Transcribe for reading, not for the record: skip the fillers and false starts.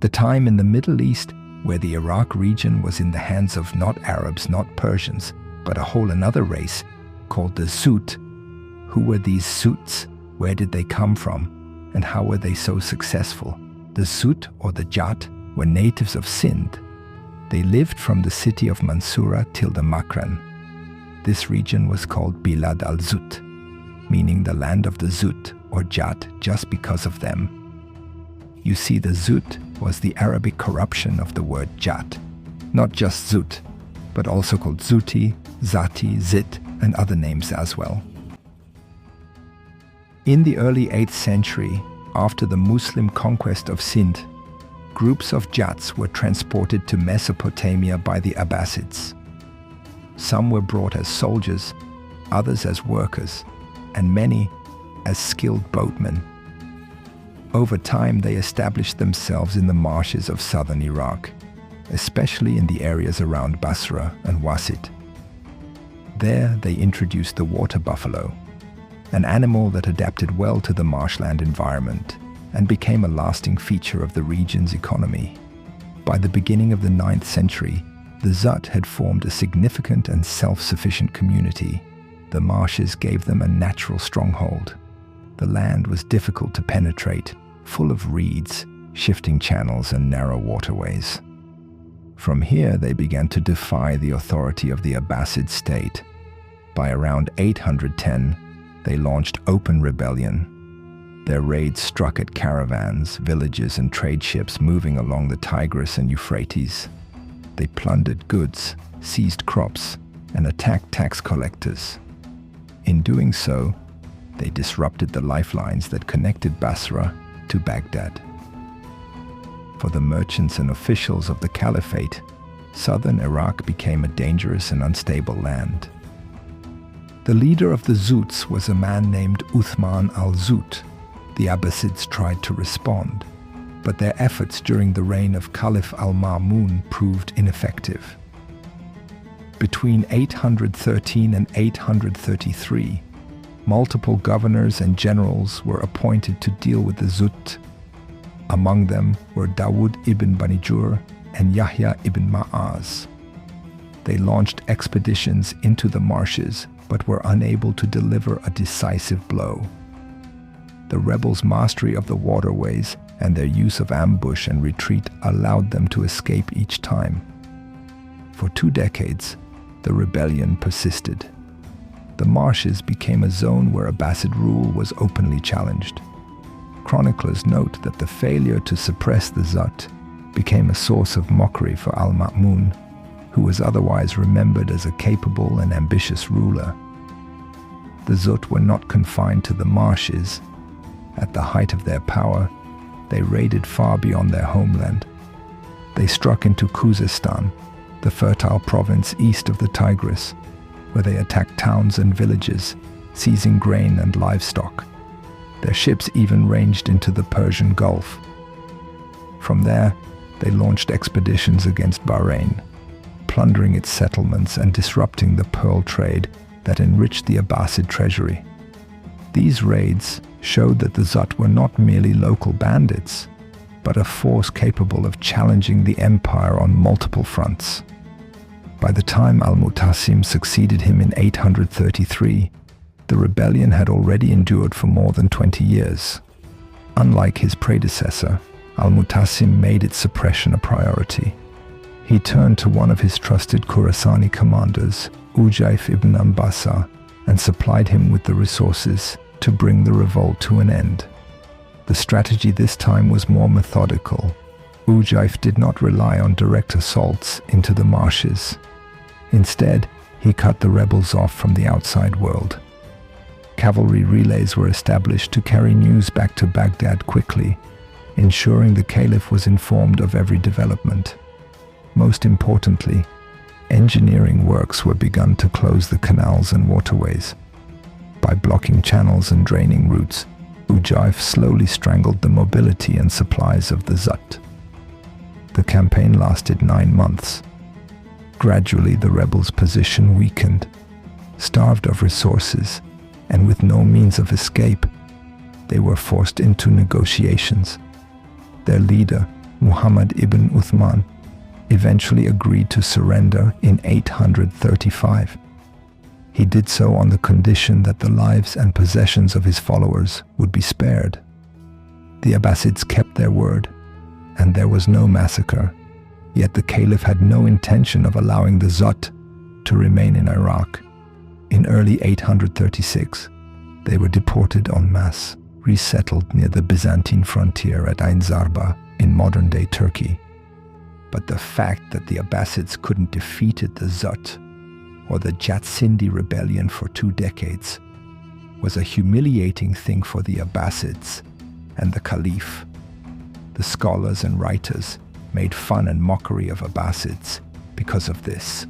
the time in the Middle East where the Iraq region was in the hands of not Arabs, not Persians, but a whole another race called the Zutt. Who were these Zutts? Where did they come from? And how were they so successful? The Zutt, or the Jat, were natives of Sindh. They lived from the city of Mansoura till the Makran. This region was called Bilad al-Zutt, meaning the land of the Zutt, or Jat, just because of them. You see, the Zutt was the Arabic corruption of the word Jat, not just Zutt, but also called Zuti, Zati, Zit, and other names as well. In the early 8th century, after the Muslim conquest of Sindh, groups of Jats were transported to Mesopotamia by the Abbasids. Some were brought as soldiers, others as workers, and many as skilled boatmen. Over time, they established themselves in the marshes of southern Iraq, especially in the areas around Basra and Wasit. There, they introduced the water buffalo, an animal that adapted well to the marshland environment and became a lasting feature of the region's economy. By the beginning of the 9th century, the Zutt had formed a significant and self-sufficient community. The marshes gave them a natural stronghold. The land was difficult to penetrate, full of reeds, shifting channels, and narrow waterways. From here, they began to defy the authority of the Abbasid state. By around 810, they launched open rebellion. Their raids struck at caravans, villages, and trade ships moving along the Tigris and Euphrates. They plundered goods, seized crops, and attacked tax collectors. In doing so, they disrupted the lifelines that connected Basra to Baghdad. For the merchants and officials of the Caliphate, southern Iraq became a dangerous and unstable land. The leader of the Zutts was a man named Uthman al-Zutt. The Abbasids tried to respond, but their efforts during the reign of Caliph al-Ma'mun proved ineffective. Between 813 and 833, multiple governors and generals were appointed to deal with the Zutt. Among them were Dawood ibn Banijur and Yahya ibn Ma'az. They launched expeditions into the marshes, but were unable to deliver a decisive blow. The rebels' mastery of the waterways and their use of ambush and retreat allowed them to escape each time. For 2 decades, the rebellion persisted. The marshes became a zone where Abbasid rule was openly challenged. Chroniclers note that the failure to suppress the Zutt became a source of mockery for al-Ma'mun, who was otherwise remembered as a capable and ambitious ruler. The Zutt were not confined to the marshes. At the height of their power, they raided far beyond their homeland. They struck into Khuzestan, the fertile province east of the Tigris, where they attacked towns and villages, seizing grain and livestock. Their ships even ranged into the Persian Gulf. From there, they launched expeditions against Bahrain, plundering its settlements and disrupting the pearl trade that enriched the Abbasid treasury. These raids showed that the Zutt were not merely local bandits, but a force capable of challenging the empire on multiple fronts. By the time al-Mu'tasim succeeded him in 833, the rebellion had already endured for more than 20 years. Unlike his predecessor, al-Mu'tasim made its suppression a priority. He turned to one of his trusted Khurasani commanders, Ujayf ibn Ambasa, and supplied him with the resources to bring the revolt to an end. The strategy this time was more methodical. Ujayf did not rely on direct assaults into the marshes. Instead, he cut the rebels off from the outside world. Cavalry relays were established to carry news back to Baghdad quickly, ensuring the caliph was informed of every development. Most importantly, engineering works were begun to close the canals and waterways. By blocking channels and draining routes, Ujayf slowly strangled the mobility and supplies of the Zutt. The campaign lasted 9 months. Gradually, the rebels' position weakened. Starved of resources and with no means of escape, they were forced into negotiations. Their leader, Muhammad ibn Uthman, eventually agreed to surrender in 835. He did so on the condition that the lives and possessions of his followers would be spared. The Abbasids kept their word, and there was no massacre, yet the Caliph had no intention of allowing the Zutt to remain in Iraq. In early 836, they were deported en masse, resettled near the Byzantine frontier at Ain Zarba in modern-day Turkey. But the fact that the Abbasids couldn't defeat the Zutt or the Jatsindi rebellion for 2 decades was a humiliating thing for the Abbasids and the Caliph. The scholars and writers made fun and mockery of Abbasids because of this.